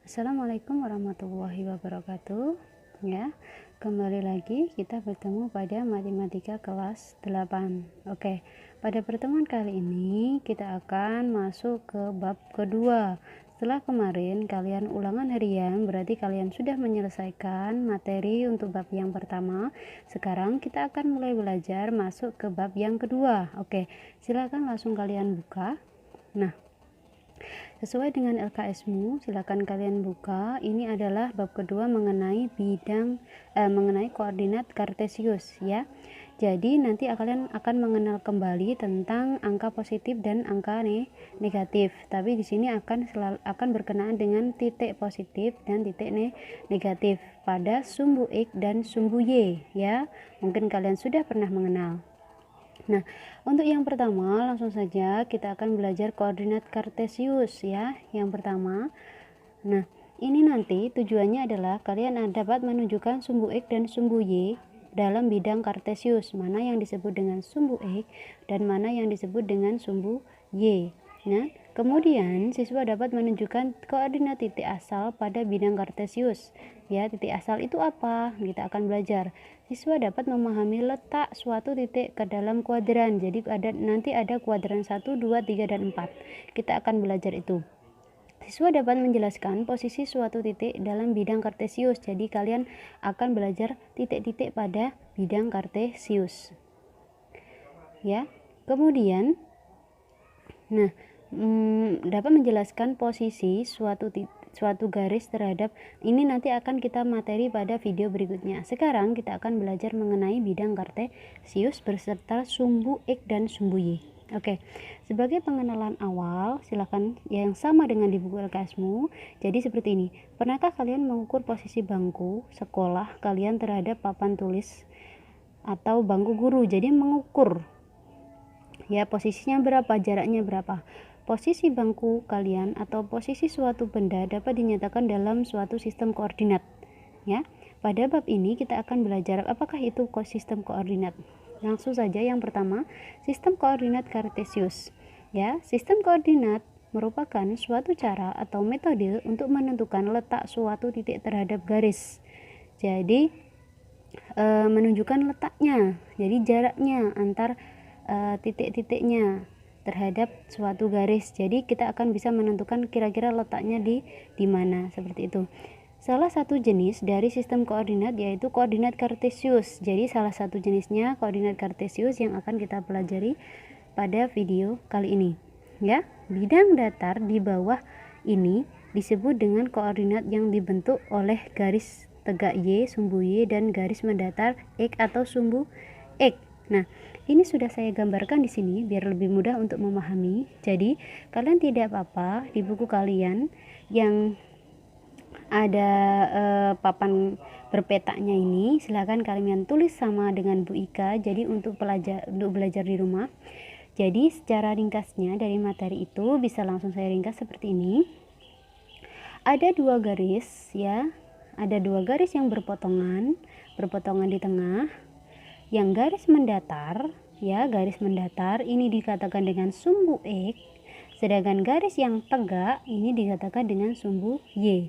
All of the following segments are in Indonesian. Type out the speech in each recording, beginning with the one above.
Assalamualaikum warahmatullahi wabarakatuh. Ya, kembali lagi kita bertemu pada matematika kelas 8. Oke, pada pertemuan kali ini kita akan masuk ke bab kedua. Setelah kemarin kalian ulangan harian, berarti kalian sudah menyelesaikan materi untuk bab yang pertama. Sekarang kita akan mulai belajar masuk ke bab yang kedua. Oke, silakan langsung kalian buka. Nah, sesuai dengan LKS-mu, silakan kalian buka. Ini adalah bab kedua mengenai mengenai koordinat Kartesius ya. Jadi nanti kalian akan mengenal kembali tentang angka positif dan angka negatif. Tapi di sini akan berkenaan dengan titik positif dan titik negatif pada sumbu X dan sumbu Y ya. Mungkin kalian sudah pernah mengenal. Nah, untuk yang pertama langsung saja kita akan belajar koordinat Kartesius ya. Yang pertama, nah ini nanti tujuannya adalah kalian dapat menunjukkan sumbu X dan sumbu Y dalam bidang Kartesius, mana yang disebut dengan sumbu X dan mana yang disebut dengan sumbu Y. Nah, kemudian siswa dapat menunjukkan koordinat titik asal pada bidang Kartesius. Ya, titik asal itu apa? Kita akan belajar. Siswa dapat memahami letak suatu titik ke dalam kuadran. Jadi nanti ada kuadran 1, 2, 3, dan 4. Kita akan belajar itu. Siswa dapat menjelaskan posisi suatu titik dalam bidang Kartesius. Jadi kalian akan belajar titik-titik pada bidang Kartesius. Ya. Kemudian dapat menjelaskan posisi suatu garis terhadap ini nanti akan kita materi pada video berikutnya. Sekarang kita akan belajar mengenai bidang Kartesius beserta sumbu X dan sumbu Y. Oke, sebagai pengenalan awal, silakan yang sama dengan di buku LKS-mu. Jadi seperti ini. Pernahkah kalian mengukur posisi bangku sekolah kalian terhadap papan tulis atau bangku guru? Jadi mengukur ya posisinya berapa, jaraknya berapa. Posisi bangku kalian atau posisi suatu benda dapat dinyatakan dalam suatu sistem koordinat. Ya, pada bab ini kita akan belajar apakah itu sistem koordinat. Langsung saja yang pertama, sistem koordinat Kartesius. Ya, sistem koordinat merupakan suatu cara atau metode untuk menentukan letak suatu titik terhadap garis. Jadi menunjukkan letaknya. Jadi jaraknya antar titik-titiknya terhadap suatu garis. Jadi kita akan bisa menentukan kira-kira letaknya di mana, seperti itu. Salah satu jenis dari sistem koordinat yaitu koordinat Kartesius. Jadi salah satu jenisnya koordinat Kartesius yang akan kita pelajari pada video kali ini. Ya, bidang datar di bawah ini disebut dengan koordinat yang dibentuk oleh garis tegak Y, sumbu Y, dan garis mendatar X atau sumbu X. Nah, ini sudah saya gambarkan di sini biar lebih mudah untuk memahami. Jadi, kalian tidak apa-apa di buku kalian yang ada papan berpetaknya ini, silakan kalian tulis sama dengan Bu Ika. Jadi untuk belajar di rumah. Jadi secara ringkasnya dari materi itu bisa langsung saya ringkas seperti ini. Ada dua garis ya. Ada dua garis yang berpotongan di tengah. Yang garis mendatar ya, garis mendatar ini dikatakan dengan sumbu X, sedangkan garis yang tegak ini dikatakan dengan sumbu Y.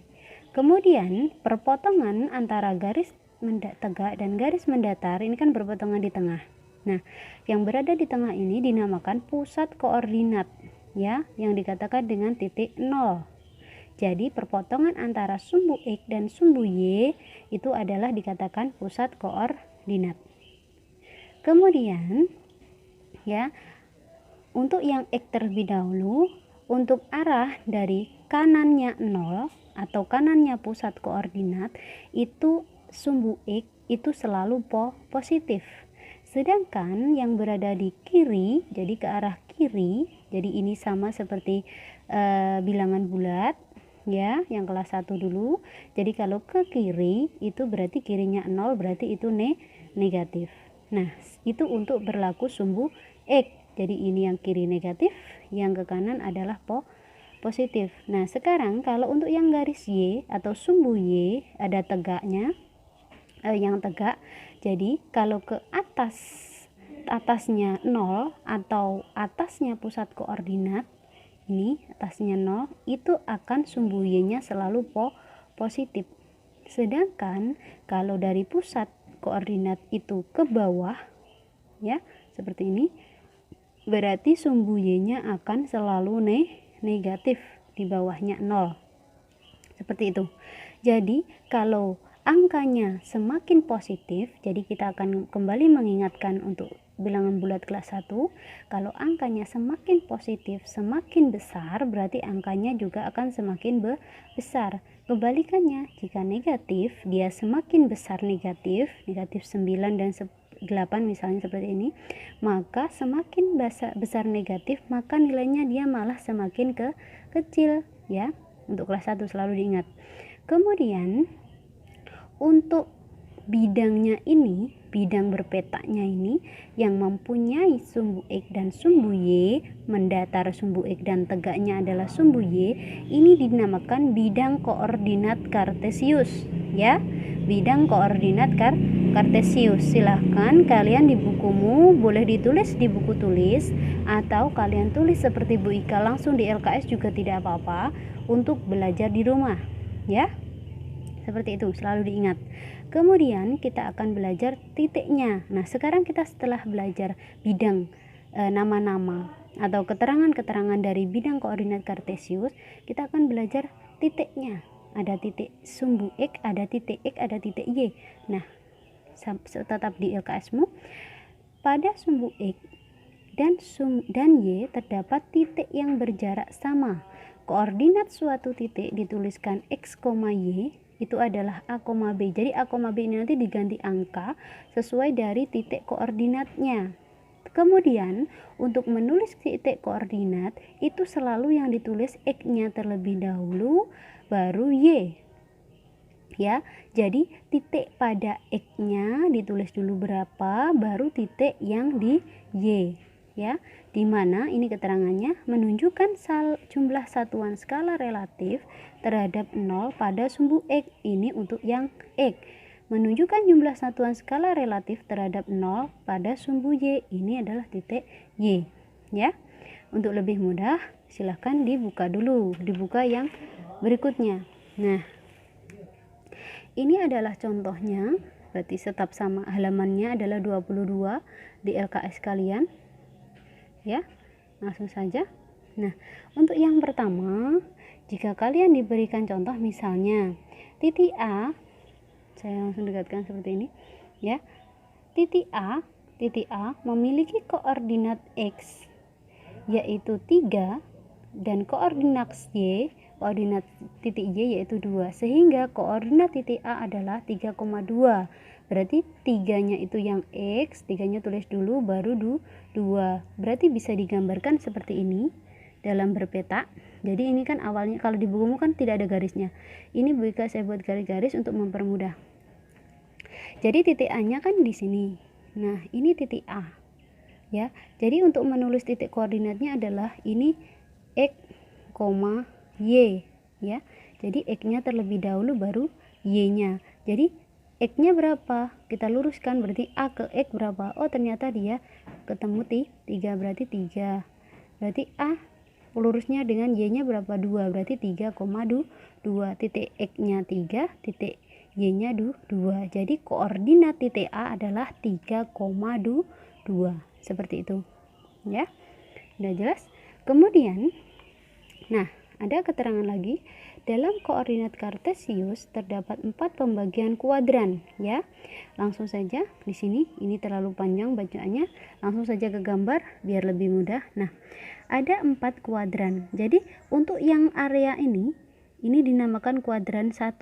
Kemudian perpotongan antara garis tegak dan garis mendatar ini kan berpotongan di tengah. Nah, yang berada di tengah ini dinamakan pusat koordinat ya, yang dikatakan dengan titik 0. Jadi perpotongan antara sumbu X dan sumbu Y itu adalah dikatakan pusat koordinat. Kemudian ya, untuk yang X terlebih dahulu, untuk arah dari kanannya 0 atau kanannya pusat koordinat itu sumbu X itu selalu positif. Sedangkan yang berada di kiri, jadi ke arah kiri, jadi ini sama seperti bilangan bulat ya, yang kelas 1 dulu. Jadi kalau ke kiri itu berarti kirinya 0, berarti itu negatif. Nah, itu untuk berlaku sumbu X. Jadi ini yang kiri negatif, yang ke kanan adalah positif. Nah, sekarang kalau untuk yang garis Y atau sumbu Y ada tegaknya, yang tegak. Jadi kalau ke atasnya 0 atau atasnya pusat koordinat ini atasnya 0, itu akan sumbu Y-nya selalu positif. Sedangkan kalau dari pusat koordinat itu ke bawah, ya, seperti ini, berarti sumbu Y-nya akan selalu negatif, di bawahnya 0. Seperti itu. Jadi, kalau angkanya semakin positif, jadi kita akan kembali mengingatkan untuk bilangan bulat kelas 1, kalau angkanya semakin positif, semakin besar, berarti angkanya juga akan semakin besar. Kebalikannya, jika negatif, dia semakin besar negatif 9 dan 8 misalnya seperti ini, maka semakin besar negatif, maka nilainya dia malah semakin kecil, ya. Untuk kelas 1 selalu diingat. Kemudian untuk bidangnya ini, bidang berpetaknya ini yang mempunyai sumbu X dan sumbu Y, mendatar sumbu X dan tegaknya adalah sumbu Y, ini dinamakan bidang koordinat kartesius, ya. Bidang koordinat kartesius. Silahkan kalian di bukumu boleh ditulis di buku tulis, atau kalian tulis seperti Bu Ika langsung di LKS juga tidak apa-apa untuk belajar di rumah, ya. Seperti itu, selalu diingat. Kemudian kita akan belajar titiknya. Nah, sekarang kita setelah belajar bidang nama-nama atau keterangan-keterangan dari bidang koordinat kartesius, kita akan belajar titiknya. Ada titik sumbu X, ada titik X, ada titik Y. Nah, tetap di LKS-mu. Pada sumbu X dan Y terdapat titik yang berjarak sama. Koordinat suatu titik dituliskan X, Y, itu adalah A, B. Jadi A, B ini nanti diganti angka sesuai dari titik koordinatnya. Kemudian untuk menulis titik koordinat itu selalu yang ditulis X-nya terlebih dahulu, baru Y, ya. Jadi titik pada X-nya ditulis dulu berapa, baru titik yang di Y, ya. Dimana ini keterangannya menunjukkan jumlah satuan skala relatif terhadap 0 pada sumbu X. Ini untuk yang X. Menunjukkan jumlah satuan skala relatif terhadap 0 pada sumbu Y. Ini adalah titik Y, ya. Untuk lebih mudah silahkan dibuka dulu, dibuka yang berikutnya. Nah, ini adalah contohnya, berarti tetap sama, halamannya adalah 22 di LKS kalian, ya. Langsung saja. Nah, untuk yang pertama, jika kalian diberikan contoh misalnya titik A, saya langsung dekatkan seperti ini, ya. Titik A memiliki koordinat X yaitu 3 dan koordinat Y, koordinat titik Y yaitu 2, sehingga koordinat titik A adalah 3,2. Berarti 3-nya itu yang X, 3-nya tulis dulu baru 2. Berarti bisa digambarkan seperti ini dalam berpetak. Jadi ini kan awalnya, kalau di bukumu kan tidak ada garisnya. Ini Bu Ika saya buat garis-garis untuk mempermudah. Jadi titik A-nya kan di sini. Nah, ini titik A. Ya. Jadi untuk menulis titik koordinatnya adalah ini X, Y, ya. Jadi X-nya terlebih dahulu baru Y-nya. Jadi X-nya berapa? Kita luruskan, berarti A ke X berapa? Oh, ternyata dia ketemu 3, berarti 3. Berarti A lurusnya dengan Y-nya berapa? 2, berarti 3,2. Titik X-nya 3, titik Y-nya 2. Jadi koordinat titik A adalah 3,2. Seperti itu, ya. Udah jelas? Kemudian, nah, ada keterangan lagi. Dalam koordinat kartesius terdapat 4 pembagian kuadran, ya. Langsung saja di sini, ini terlalu panjang bacaannya. Langsung saja ke gambar biar lebih mudah. Nah, ada 4 kuadran. Jadi untuk yang area ini dinamakan kuadran 1.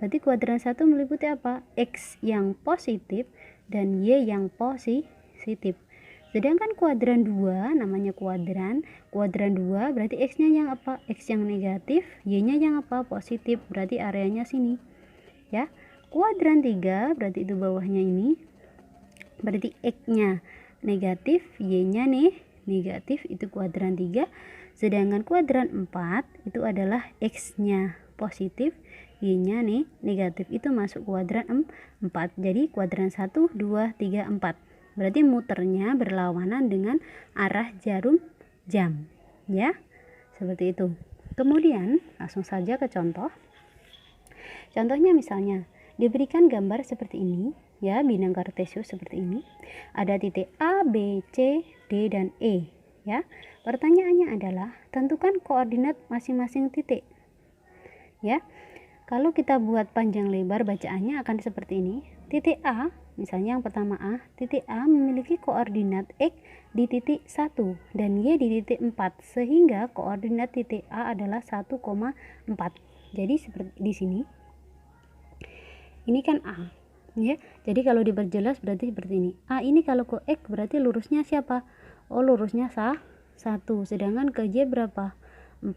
Berarti kuadran 1 meliputi apa? X yang positif dan Y yang positif. Sedangkan kuadran 2 namanya kuadran 2 berarti X-nya yang apa? X yang negatif, Y-nya yang apa? Positif. Berarti areanya sini, ya. Kuadran 3 berarti itu bawahnya ini. Berarti X-nya negatif, Y-nya negatif, itu kuadran 3. Sedangkan kuadran 4 itu adalah X-nya positif, Y-nya negatif, itu masuk kuadran 4. Jadi kuadran 1, 2, 3, 4. Berarti muternya berlawanan dengan arah jarum jam, ya. seperti itu. Kemudian langsung saja ke contoh. Contohnya misalnya diberikan gambar seperti ini ya, bidang kartesius seperti ini. Ada titik A, B, C, D, dan E ya. Pertanyaannya adalah tentukan koordinat masing-masing titik ya. Kalau kita buat panjang lebar bacaannya akan seperti ini. Titik A, misalnya yang pertama A, titik A memiliki koordinat X di titik 1 dan Y di titik 4, sehingga koordinat titik A adalah 1,4. Jadi seperti di sini. Ini kan A ya. Jadi kalau diperjelas berarti seperti ini. A ini kalau ke X berarti lurusnya siapa? Oh, lurusnya 1. Sedangkan ke Y berapa? 4.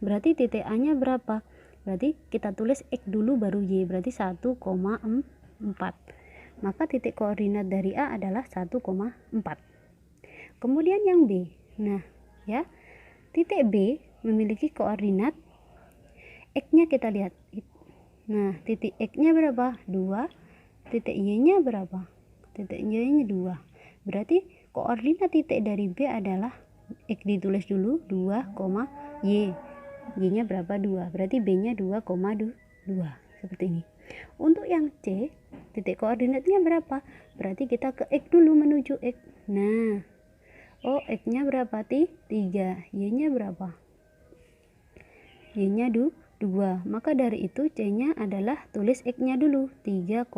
Berarti titik A-nya berapa? Berarti kita tulis X dulu baru Y, berarti 1,4. Maka titik koordinat dari A adalah 1,4. Kemudian yang B. Nah, ya. Titik B memiliki koordinat X-nya kita lihat. Nah, titik X-nya berapa? 2. Titik Y-nya berapa? Titik Y-nya 2. Berarti koordinat titik dari B adalah X ditulis dulu 2, Y. Y-nya berapa? 2. Berarti B-nya 2,2. Seperti ini. Untuk yang C, titik koordinatnya berapa? Berarti kita ke X dulu menuju X. Nah, oh X-nya berapa? 3. Y-nya berapa? Y-nya 2. Maka dari itu C-nya adalah tulis X-nya dulu 3,2.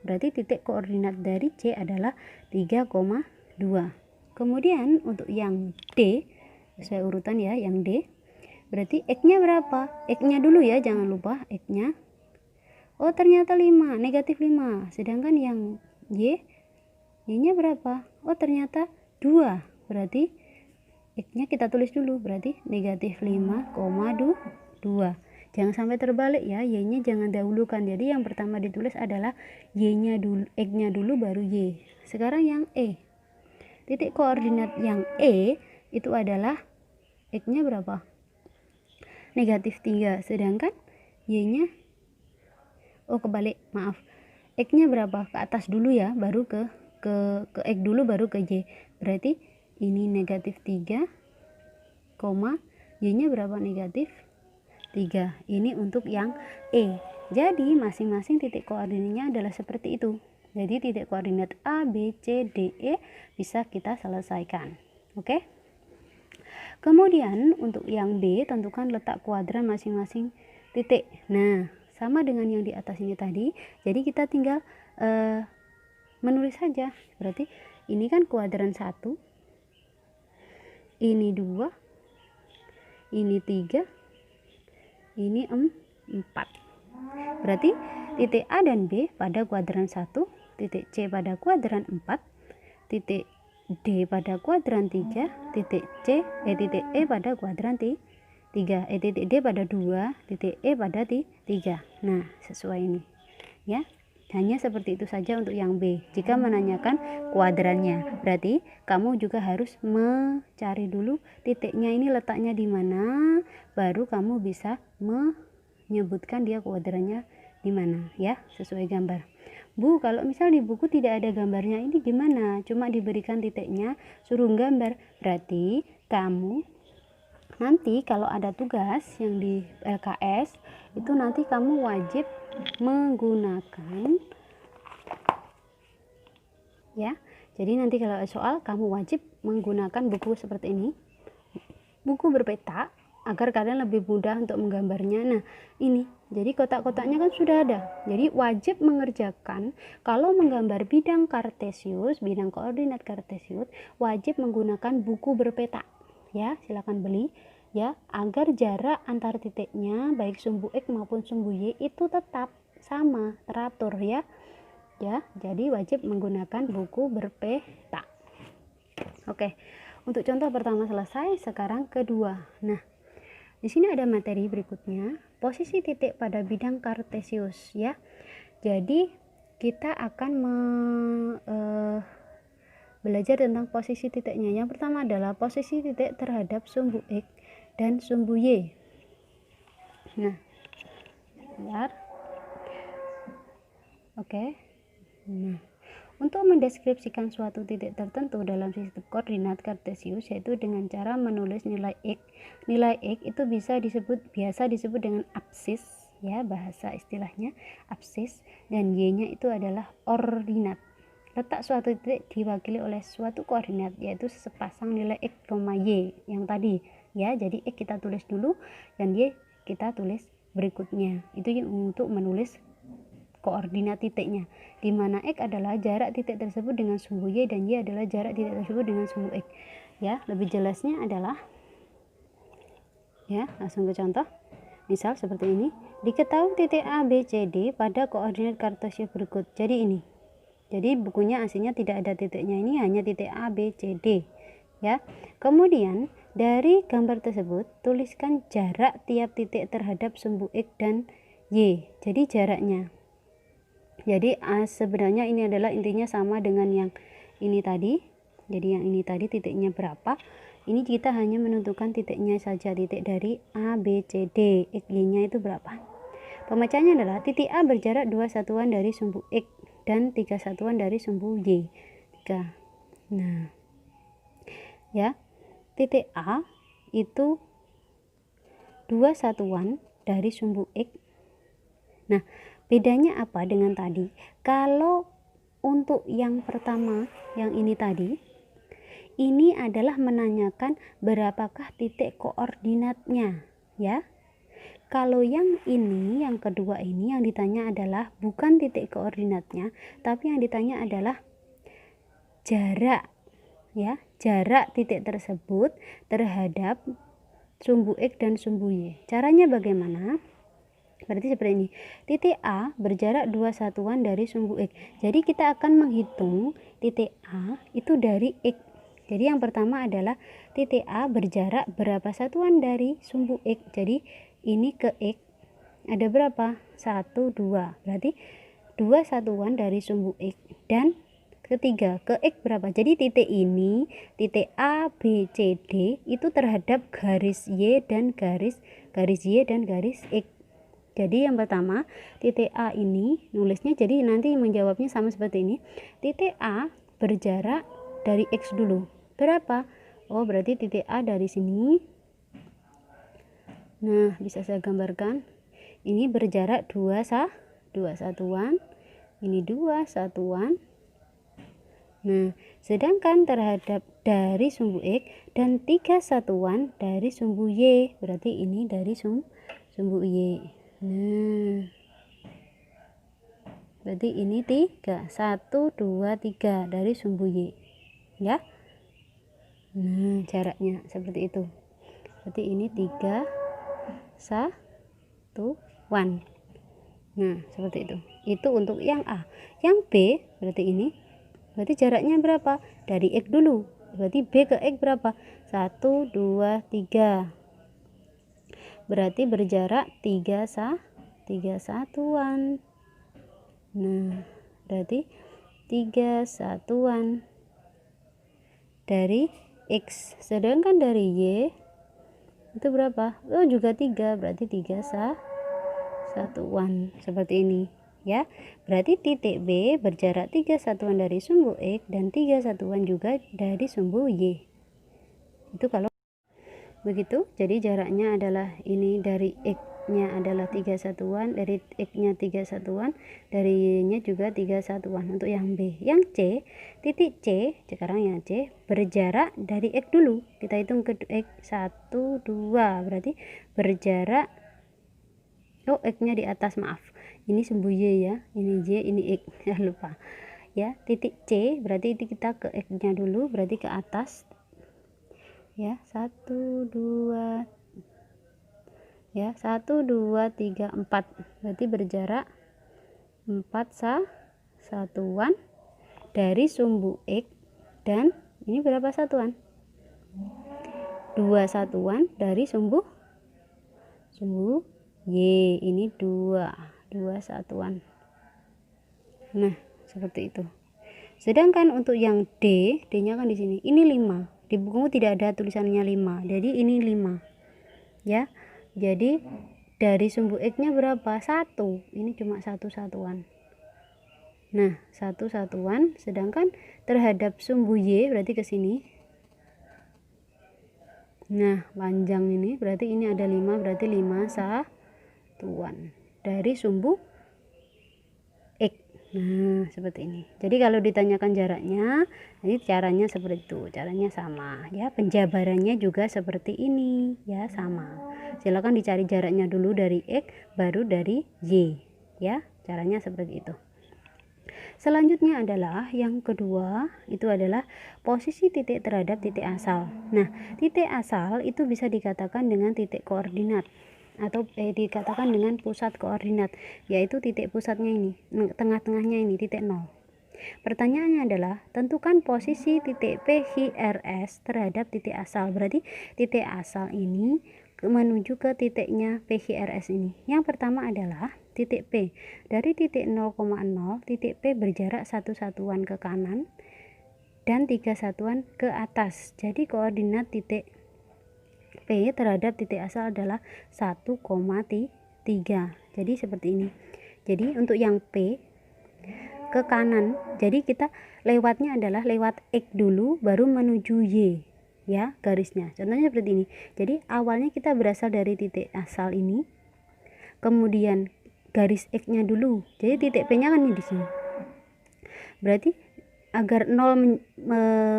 Berarti titik koordinat dari C adalah 3,2. Kemudian untuk yang D, sesuai urutan ya, yang D berarti X-nya berapa? X-nya dulu ya, jangan lupa X-nya. Oh ternyata 5, negatif 5. Sedangkan yang Y-nya berapa? Oh ternyata 2. Berarti X-nya kita tulis dulu, berarti negatif 5,2. Jangan sampai terbalik ya, Y-nya jangan dahulukan. Jadi yang pertama ditulis adalah Y-nya dulu, X-nya dulu baru Y. Sekarang yang E. Titik koordinat yang E itu adalah X-nya berapa? Negatif 3. Sedangkan Y-nya, oh kebalik, maaf. X-nya berapa? Ke atas dulu ya, baru ke X dulu baru ke Y. Berarti ini negatif 3, Y-nya berapa? Negatif 3. Ini untuk yang E. Jadi masing-masing titik koordinatnya adalah seperti itu. Jadi titik koordinat A, B, C, D, E bisa kita selesaikan. Oke? Kemudian untuk yang B, tentukan letak kuadran masing-masing titik. Nah, sama dengan yang di atas ini tadi. Jadi kita tinggal menulis saja. Berarti ini kan kuadran 1, ini 2, ini 3, ini 4. Berarti titik A dan B pada kuadran 1, titik C pada kuadran 4, titik D pada kuadran 3, titik E pada kuadran 3, titik D pada 2, titik E pada 3. Nah, sesuai ini ya. Hanya seperti itu saja untuk yang B. Jika menanyakan kuadrannya, berarti kamu juga harus mencari dulu titiknya ini letaknya di mana, baru kamu bisa menyebutkan dia kuadrannya di mana ya, sesuai gambar. Bu, kalau misal di buku tidak ada gambarnya ini gimana? Cuma diberikan titiknya, suruh gambar. Berarti kamu nanti kalau ada tugas yang di LKS itu nanti kamu wajib menggunakan ya. Jadi nanti kalau soal kamu wajib menggunakan buku seperti ini, buku berpeta, agar kalian lebih mudah untuk menggambarnya. Nah ini, jadi kotak-kotaknya kan sudah ada. Jadi wajib mengerjakan kalau menggambar bidang kartesius, bidang koordinat kartesius, wajib menggunakan buku berpeta. Ya, silakan beli ya, agar jarak antar titiknya baik sumbu X maupun sumbu Y itu tetap sama, teratur ya. Ya, jadi wajib menggunakan buku berpeta. Oke. Untuk contoh pertama selesai, sekarang kedua. Nah, di sini ada materi berikutnya, posisi titik pada bidang kartesius ya. Jadi kita akan belajar tentang posisi titiknya. Yang pertama adalah posisi titik terhadap sumbu X dan sumbu Y. Nah, sebentar. Oke. Nah, Untuk mendeskripsikan suatu titik tertentu dalam sistem koordinat kartesius yaitu dengan cara menulis nilai x. Nilai x itu biasa disebut dengan absis, ya, bahasa istilahnya absis, dan y-nya itu adalah ordinat. Letak suatu titik diwakili oleh suatu koordinat yaitu sepasang nilai x, y yang tadi, ya. Jadi x kita tulis dulu dan y kita tulis berikutnya. Itu untuk menulis koordinat titiknya, di mana x adalah jarak titik tersebut dengan sumbu y dan y adalah jarak titik tersebut dengan sumbu x. Ya, lebih jelasnya adalah, ya, langsung ke contoh. Misal seperti ini, diketahui titik A, B, C, D pada koordinat kartesius berikut. Jadi ini. Jadi bukunya aslinya tidak ada titiknya, ini hanya titik A, B, C, D. Ya. Kemudian dari gambar tersebut tuliskan jarak tiap titik terhadap sumbu x dan y. Jadi jaraknya. Jadi sebenarnya ini adalah intinya sama dengan yang ini tadi. Jadi yang ini tadi titiknya berapa? Ini kita hanya menentukan titiknya saja, titik dari A, B, C, D. X, Y-nya itu berapa? Pemecahannya adalah titik A berjarak 2 satuan dari sumbu X dan 3 satuan dari sumbu Y. 3. Nah, ya, titik A itu 2 satuan dari sumbu X. Nah, bedanya apa dengan tadi? Kalau untuk yang pertama, yang ini tadi, ini adalah menanyakan berapakah titik koordinatnya, ya. Kalau yang ini, yang kedua ini, yang ditanya adalah bukan titik koordinatnya, tapi yang ditanya adalah jarak, ya, jarak titik tersebut terhadap sumbu X dan sumbu Y. Caranya bagaimana? Berarti seperti ini. Titik A berjarak 2 satuan dari sumbu X. Jadi kita akan menghitung titik A itu dari X. Jadi yang pertama adalah titik A berjarak berapa satuan dari sumbu X. Jadi ini ke X ada berapa? 1, 2. Berarti 2 satuan dari sumbu X. Dan ketiga ke X berapa? Jadi titik ini, titik A, B, C, D itu terhadap garis Y dan garis Y dan garis X. Jadi yang pertama titik A ini nulisnya, jadi nanti menjawabnya sama seperti ini. Titik A berjarak dari X dulu. Berapa? Oh, berarti titik A dari sini. Nah, bisa saya gambarkan. Ini berjarak 2 satuan. Ini 2 satuan. Nah, sedangkan terhadap dari sumbu X dan 3 satuan dari sumbu Y. Berarti ini dari sumbu Y. Nah, berarti ini 3, 1, 2, 3 dari sumbu Y, ya. Nah, jaraknya seperti itu. Berarti ini 3 satuan. Nah, seperti itu. Itu untuk yang A. Yang B berarti ini. Berarti jaraknya berapa? Dari X dulu. Berarti B ke X berapa? 1, 2, 3. Berarti berjarak 3 satuan. Nah, berarti 3 satuan dari X. Sedangkan dari Y itu berapa? Oh, juga 3. Berarti 3 satuan. Seperti ini, ya. Berarti titik B berjarak 3 satuan dari sumbu X dan 3 satuan juga dari sumbu Y. Itu kalau begitu. Jadi jaraknya adalah ini, dari X-nya adalah 3 satuan, dari X-nya 3 satuan, dari Y-nya juga 3 satuan. Untuk yang B. Yang C, titik C, sekarang yang C berjarak dari X dulu. Kita hitung ke X 1, 2. Berarti berjarak, oh, X-nya di atas, maaf. Ini sumbu Y, ya. Ini Y, ini X. Ya, lupa. Ya, titik C berarti kita ke X-nya dulu, berarti ke atas. Ya, 1, 2, ya, 1, 2, 3, 4. Berarti berjarak 4 satuan dari sumbu X dan ini berapa satuan? 2 satuan dari sumbu Y. Ini 2 satuan. Nah, seperti itu. Sedangkan untuk yang D, D-nya kan di sini. Ini 5. Di bukumu tidak ada tulisannya 5. Jadi ini 5. Ya. Jadi dari sumbu X-nya berapa? 1. Ini cuma 1 satuan. Nah, 1 satuan, sedangkan terhadap sumbu Y berarti ke sini. Nah, panjang ini berarti ini ada 5, berarti 5 satuan dari sumbu X. Nah, seperti ini. Jadi kalau ditanyakan jaraknya, jadi caranya seperti itu. Caranya sama ya. Penjabarannya juga seperti ini ya, sama. Silakan dicari jaraknya dulu dari X, baru dari Y ya. Caranya seperti itu. Selanjutnya adalah yang kedua, itu adalah posisi titik terhadap titik asal. Nah, titik asal itu bisa dikatakan dengan titik koordinat atau dikatakan dengan pusat koordinat, yaitu titik pusatnya ini, tengah-tengahnya ini titik 0. Pertanyaannya adalah tentukan posisi titik PQRS terhadap titik asal. Berarti titik asal ini menuju ke titiknya PQRS ini. Yang pertama adalah titik P. Dari titik 0,0, titik P berjarak 1 satuan ke kanan dan 3 satuan ke atas. Jadi koordinat titik P terhadap titik asal adalah 1,3. Jadi seperti ini. Jadi untuk yang P ke kanan, jadi kita lewatnya adalah lewat X dulu baru menuju Y ya, garisnya. Contohnya seperti ini. Jadi awalnya kita berasal dari titik asal ini, kemudian garis X-nya dulu. Jadi titik P-nya kan di sini. Berarti agar 0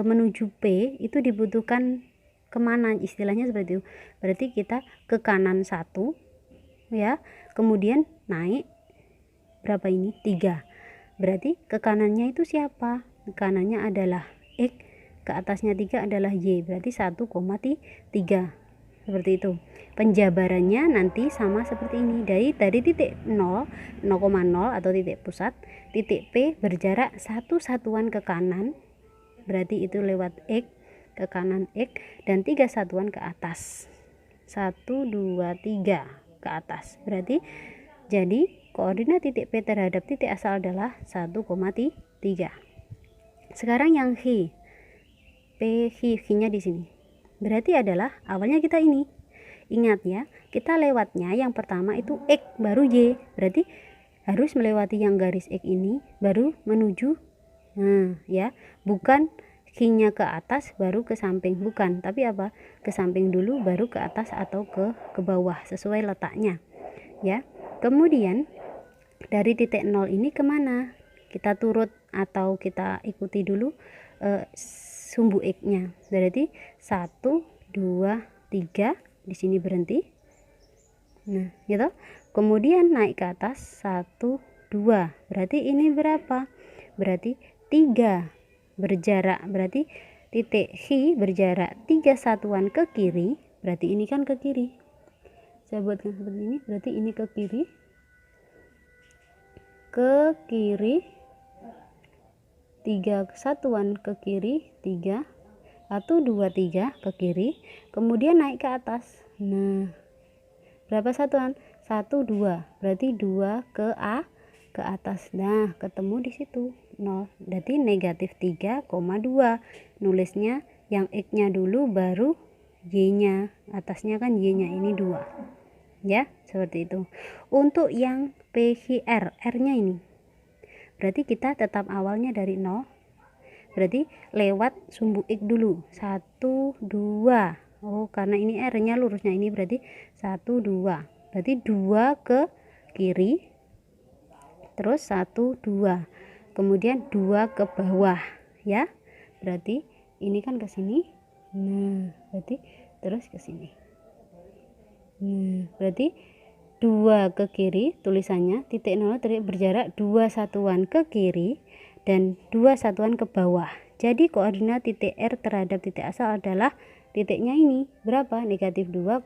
menuju P itu dibutuhkan kemana, istilahnya seperti itu. Berarti kita ke kanan 1 ya, kemudian naik berapa ini? 3. Berarti ke kanannya itu siapa? Kanannya adalah X, ke atasnya 3 adalah Y, berarti 1,3. Seperti itu. Penjabarannya nanti sama seperti ini. Dari titik 0, 0,0 atau titik pusat, titik P berjarak 1 satuan ke kanan, berarti itu lewat X, ke kanan X, dan 3 satuan ke atas. 1, 2, 3 ke atas. Berarti jadi koordinat titik P terhadap titik asal adalah 1,3. Sekarang yang H. H-nya di sini. Berarti adalah awalnya kita ini. Ingat ya, kita lewatnya yang pertama itu X baru Y. Berarti harus melewati yang garis X ini baru menuju. Nah, ya, bukan H-nya ke atas baru ke samping, bukan, tapi apa? Ke samping dulu baru ke atas atau ke bawah sesuai letaknya. Ya. Kemudian dari titik 0 ini kemana? Kita turut atau kita ikuti dulu sumbu X-nya. Berarti 1, 2, 3 di sini berhenti. Nah, gitu. Kemudian naik ke atas 1, 2. Berarti ini berapa? Berarti 3 berjarak. Berarti titik H berjarak 3 satuan ke kiri. Berarti ini kan ke kiri. Saya buatkan seperti ini, berarti ini ke kiri, 3 satuan ke kiri, 3, 1, 2, 3 ke kiri, kemudian naik ke atas. Nah, berapa satuan? 1, 2, berarti 2 ke atas. Nah, ketemu di situ 0, berarti negatif 3,2. Nulisnya yang X-nya dulu baru Y-nya, atasnya kan Y-nya, ini 2 ya, seperti itu. Untuk yang PQR, R-nya ini berarti kita tetap awalnya dari 0, berarti lewat sumbu X dulu, 1, 2. Oh, karena ini R-nya lurusnya ini berarti 1, 2, berarti 2 ke kiri, terus 1, 2, kemudian 2 ke bawah ya, berarti ini kan ke sini. Nah, berarti terus ke sini. Berarti 2 ke kiri, tulisannya titik 0 berjarak 2 satuan ke kiri dan 2 satuan ke bawah. Jadi koordinat titik R terhadap titik asal adalah titiknya ini berapa? Negatif 2,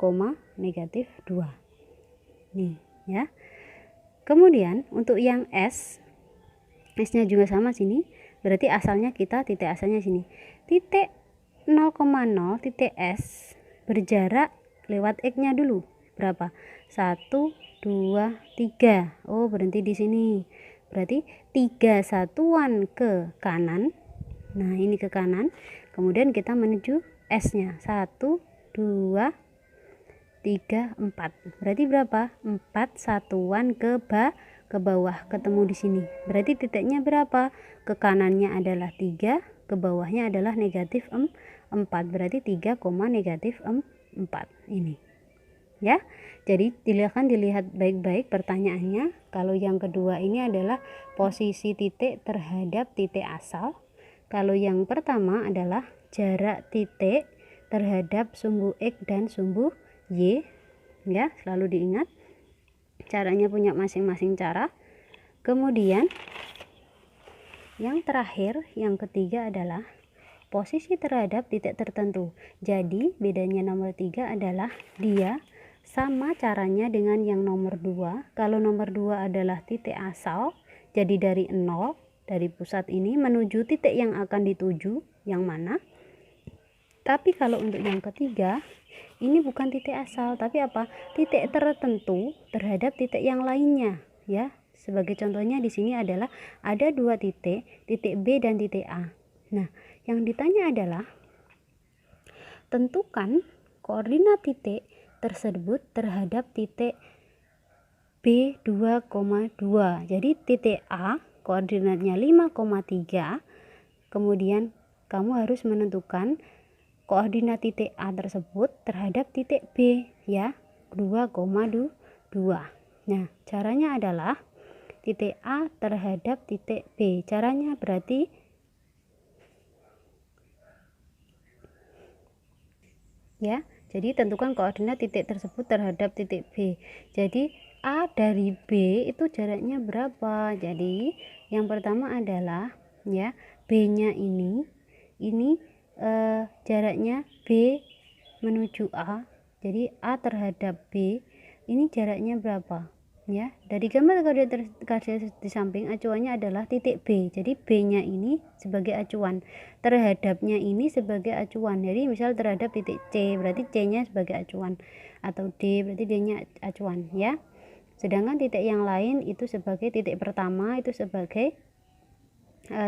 negatif 2. Nih ya. Kemudian untuk yang S nya juga sama sini. Berarti asalnya kita, titik asalnya sini. Titik 0,0 titik S berjarak lewat X-nya dulu berapa? 1, 2, 3. Oh, berhenti di sini. Berarti 3 satuan ke kanan. Nah, ini ke kanan. Kemudian kita menuju S-nya. 1, 2, 3, 4. Berarti berapa? 4 satuan ke ke bawah ketemu di sini. Berarti titiknya berapa? Ke kanannya adalah 3, ke bawahnya adalah negatif 4. Berarti 3, negatif 4 ini. Ya. Jadi silakan dilihat baik-baik pertanyaannya. Kalau yang kedua ini adalah posisi titik terhadap titik asal. Kalau yang pertama adalah jarak titik terhadap sumbu X dan sumbu Y. Ya, selalu diingat. Caranya punya masing-masing cara. Kemudian yang terakhir, yang ketiga adalah posisi terhadap titik tertentu. Jadi bedanya nomor 3 adalah dia sama caranya dengan yang nomor 2. Kalau nomor 2 adalah titik asal, jadi dari 0, dari pusat ini menuju titik yang akan dituju, yang mana? Tapi kalau untuk yang ketiga, ini bukan titik asal, tapi apa? Titik tertentu terhadap titik yang lainnya, ya. Sebagai contohnya di sini adalah ada dua titik B dan titik A. Nah, yang ditanya adalah tentukan koordinat titik tersebut terhadap titik B 2,2. Jadi titik A koordinatnya 5,3. Kemudian kamu harus menentukan koordinat titik A tersebut terhadap titik B, ya, 2,2. Nah, caranya adalah titik A terhadap titik B. Caranya berarti ya, jadi tentukan koordinat titik tersebut terhadap titik B. Jadi A dari B itu jaraknya berapa? Jadi yang pertama adalah ya, B-nya ini jaraknya B menuju A. Jadi A terhadap B ini jaraknya berapa? Ya, dari gambar koordinat di samping acuannya adalah titik B. Jadi B-nya ini sebagai acuan, terhadapnya ini sebagai acuan. Jadi misal terhadap titik C, berarti C-nya sebagai acuan, atau D berarti D-nya acuan, ya. Sedangkan titik yang lain itu sebagai titik pertama, itu sebagai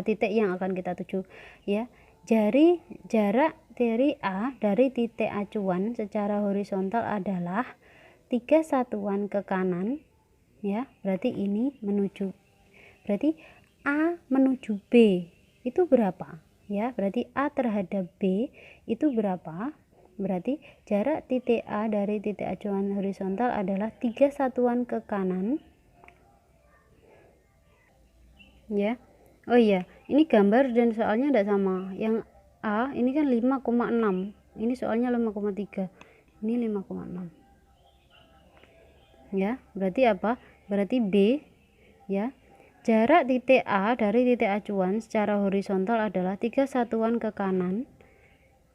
titik yang akan kita tuju, ya. Jarak dari A dari titik acuan secara horizontal adalah 3 satuan ke kanan, ya. Berarti ini berarti A menuju B itu berapa, ya. Berarti A terhadap B itu berapa? Berarti jarak titik A dari titik acuan horizontal adalah 3 satuan ke kanan, ya. Oh iya, ini gambar dan soalnya tidak sama. Yang A ini kan 5,6, ini soalnya 5,3, ini 5,6, ya. Berarti apa? Berarti B, ya. Jarak titik A dari titik acuan secara horizontal adalah 3 satuan ke kanan,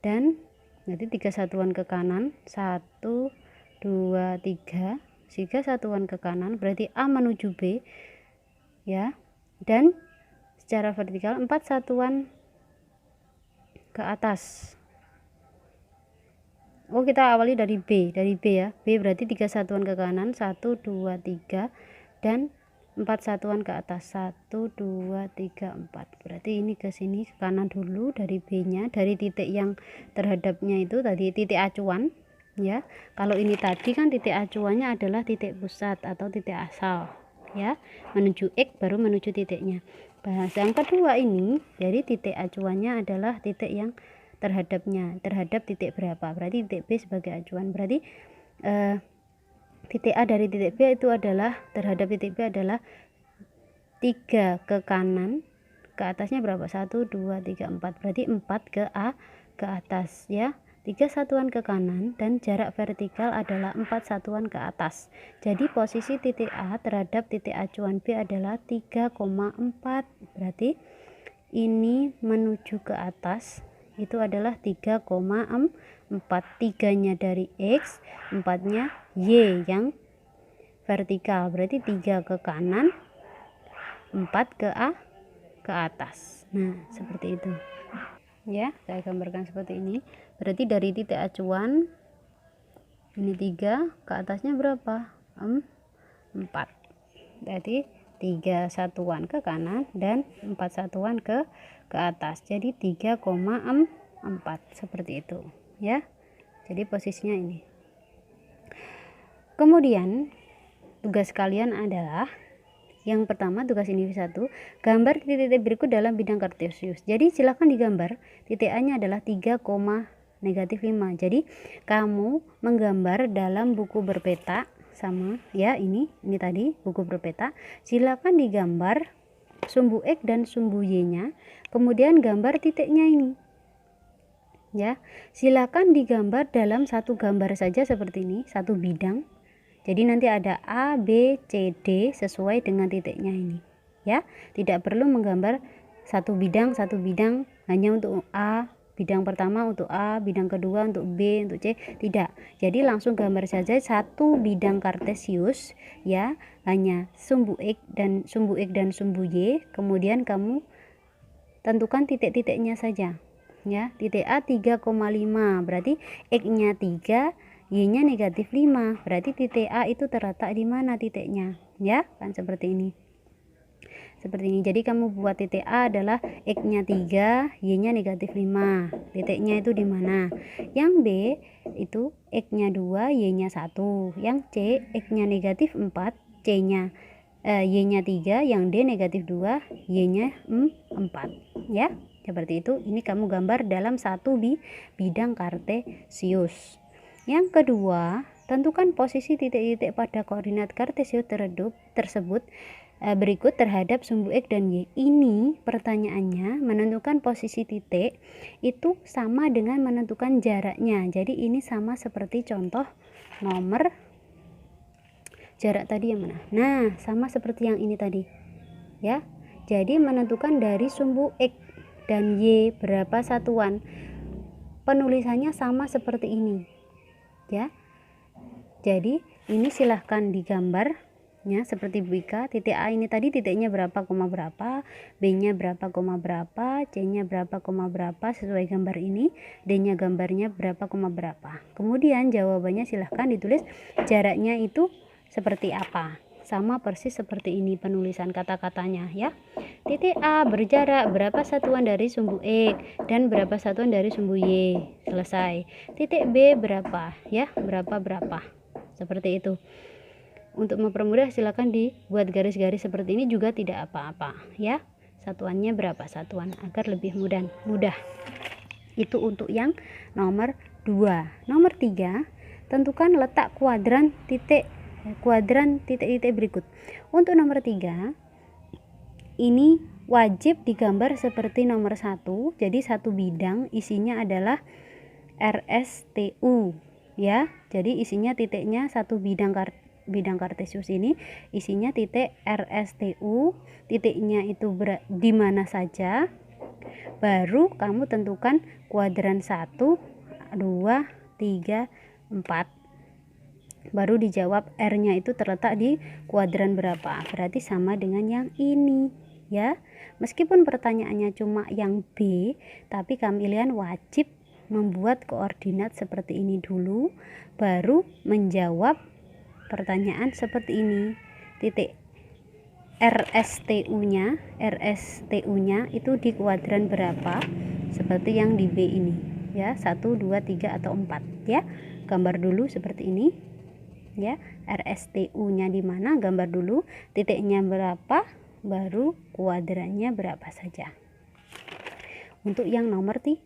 dan nanti 3 satuan ke kanan, 1, 2, 3, 3 satuan ke kanan, berarti A menuju B, ya. Dan secara vertikal 4 satuan ke atas. Oh, kita awali dari B ya. B berarti 3 satuan ke kanan, 1, 2, 3, dan 4 satuan ke atas, 1, 2, 3, 4. Berarti ini ke sini ke kanan dulu dari B-nya, dari titik yang terhadapnya itu tadi titik acuan, ya. Kalau ini tadi kan titik acuannya adalah titik pusat atau titik asal, ya. Menuju X baru menuju titiknya. Bahasa yang kedua ini, jadi titik acuannya adalah titik yang terhadapnya, terhadap titik berapa? Berarti titik B sebagai acuan. Berarti titik A dari titik B itu adalah terhadap titik B adalah 3 ke kanan, ke atasnya berapa? 1, 2, 3, 4. Berarti 4 ke A ke atas, ya. 3 satuan ke kanan dan jarak vertikal adalah 4 satuan ke atas. Jadi posisi titik A terhadap titik acuan B adalah 3,4. Berarti ini menuju ke atas itu adalah 3,4. 3-nya dari X, 4-nya Y yang vertikal. Berarti 3 ke kanan, 4 ke A ke atas. Nah, seperti itu. Ya, saya gambarkan seperti ini. Berarti dari titik acuan ini 3, ke atasnya berapa? 4. Berarti 3 satuan ke kanan dan 4 satuan ke atas. Jadi 3,4 seperti itu, ya. Jadi posisinya ini. Kemudian tugas kalian adalah Yang pertama tugas individu 1, gambar titik-titik berikut dalam bidang kartesius. Jadi silakan digambar, titik A-nya adalah 3, negatif 5. Jadi kamu menggambar dalam buku berpeta sama ya, ini tadi buku berpeta. Silakan digambar sumbu X dan sumbu Y-nya, kemudian gambar titiknya ini. Ya, silakan digambar dalam satu gambar saja seperti ini, satu bidang. Jadi nanti ada A, B, C, D sesuai dengan titiknya ini. Ya, tidak perlu menggambar satu bidang hanya untuk A, bidang pertama untuk A, bidang kedua untuk B, untuk C, tidak. Jadi langsung gambar saja satu bidang kartesius ya, hanya sumbu X dan sumbu Y, kemudian kamu tentukan titik-titiknya saja. Ya, titik A 3,5 berarti X-nya 3, Y-nya negatif 5, berarti titik A itu terletak di mana titiknya, ya kan seperti ini. Jadi kamu buat titik A adalah X-nya 3, Y-nya negatif 5, titiknya itu di mana. Yang B itu X-nya 2, Y-nya 1. Yang C X-nya negatif 4, C-nya Y-nya 3, yang D negatif 2, Y-nya 4, ya. Seperti itu. Ini kamu gambar dalam satu bidang kartesius. Yang kedua, tentukan posisi titik-titik pada koordinat kartesius tersebut berikut terhadap sumbu X dan Y. Ini pertanyaannya menentukan posisi titik itu sama dengan menentukan jaraknya. Jadi ini sama seperti contoh nomor jarak tadi yang mana? Nah, sama seperti yang ini tadi. Ya. Jadi menentukan dari sumbu X dan Y berapa satuan. Penulisannya sama seperti ini. Ya. Jadi ini silahkan digambar ya, seperti Bika. Titik A ini tadi titiknya berapa, berapa, B-nya berapa, berapa, C-nya berapa, berapa sesuai gambar ini, D-nya gambarnya berapa, berapa. Kemudian jawabannya silahkan ditulis jaraknya itu seperti apa. Sama persis seperti ini penulisan kata-katanya ya. Titik A berjarak berapa satuan dari sumbu X dan berapa satuan dari sumbu Y. Selesai. Titik B berapa ya, berapa. Seperti itu. Untuk mempermudah silakan dibuat garis-garis seperti ini juga tidak apa-apa ya. Satuannya berapa satuan agar lebih mudah. Itu untuk yang nomor 2. Nomor 3, tentukan letak kuadran titik-titik berikut. Untuk nomor 3 ini wajib digambar seperti nomor 1. Jadi satu bidang isinya adalah RSTU ya. Jadi isinya titiknya satu bidang kartesius ini isinya titik RSTU, titiknya itu di mana saja. Baru kamu tentukan kuadran 1, 2, 3, 4. Baru dijawab R-nya itu terletak di kuadran berapa. Berarti sama dengan yang ini ya. Meskipun pertanyaannya cuma yang B, tapi kalian wajib membuat koordinat seperti ini dulu, baru menjawab pertanyaan seperti ini. Titik RSTU-nya itu di kuadran berapa, seperti yang di B ini ya, 1, 2, 3 atau 4 ya. Gambar dulu seperti ini ya. RSTU-nya di mana, gambar dulu, titiknya berapa, baru kuadrannya berapa saja. Untuk yang nomor 3.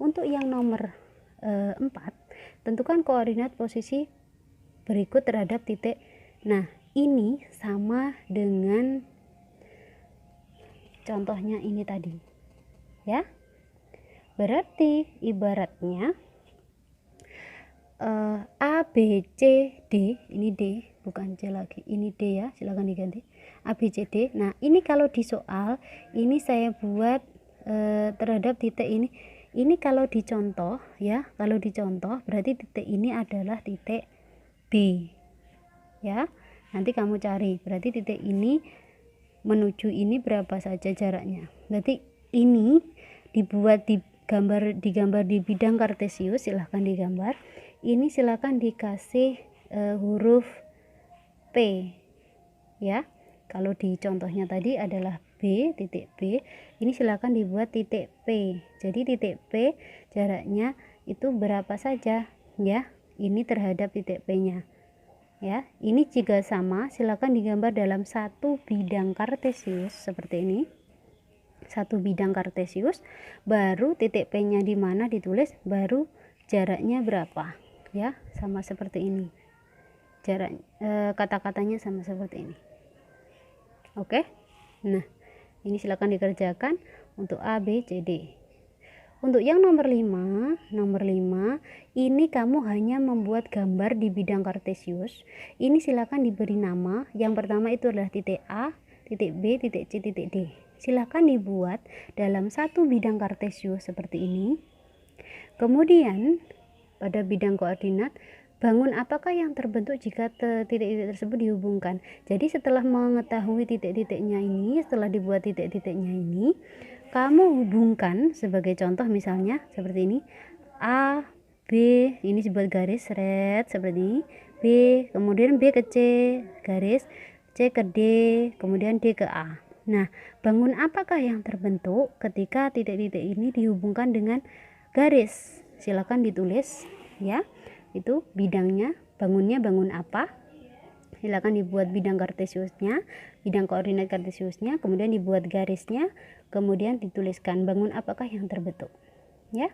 Untuk yang nomor 4, tentukan koordinat posisi berikut terhadap titik. Nah, ini sama dengan contohnya ini tadi. Ya. Berarti ibaratnya A, B, C, D, ini D, bukan C lagi, ini D ya, silakan diganti. A, B, C, D. Nah, ini kalau di soal, ini saya buat terhadap titik ini. Ini kalau dicontoh ya, berarti titik ini adalah titik B. Ya, nanti kamu cari, berarti titik ini menuju ini berapa saja jaraknya. Berarti ini digambar di bidang kartesius, silahkan digambar. Ini silakan dikasih huruf P ya. Kalau di contohnya tadi adalah B, titik B, ini silakan dibuat titik P. Jadi titik P jaraknya itu berapa saja ya, ini terhadap titik P nya ya. Ini jika sama, silakan digambar dalam satu bidang kartesius seperti ini. Satu bidang kartesius, baru titik P-nya di mana ditulis, baru jaraknya berapa, ya, sama seperti ini. Jarak kata-katanya sama seperti ini. Oke. Nah, ini silakan dikerjakan untuk A, B, C, D. Untuk yang nomor 5, ini kamu hanya membuat gambar di bidang kartesius. Ini silakan diberi nama. Yang pertama itu adalah titik A, titik B, titik C, titik D. Silakan dibuat dalam satu bidang kartesius seperti ini. Kemudian pada bidang koordinat, bangun apakah yang terbentuk jika titik-titik tersebut dihubungkan. Jadi setelah mengetahui titik-titiknya ini, setelah dibuat titik-titiknya ini, kamu hubungkan sebagai contoh misalnya seperti ini, A, B, ini dibuat garis red seperti ini, B, kemudian B ke C, garis, C ke D, kemudian D ke A. Nah, bangun apakah yang terbentuk ketika titik-titik ini dihubungkan dengan garis? Silakan ditulis ya, itu bidangnya, bangunnya bangun apa. Silakan dibuat bidang kartesiusnya, bidang koordinat kartesiusnya, kemudian dibuat garisnya, kemudian dituliskan bangun apakah yang terbentuk, ya.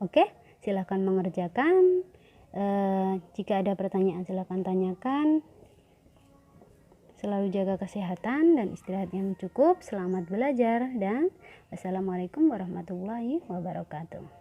Oke, silakan mengerjakan. Jika ada pertanyaan silakan tanyakan. Selalu jaga kesehatan dan istirahat yang cukup. Selamat belajar dan wassalamualaikum warahmatullahi wabarakatuh.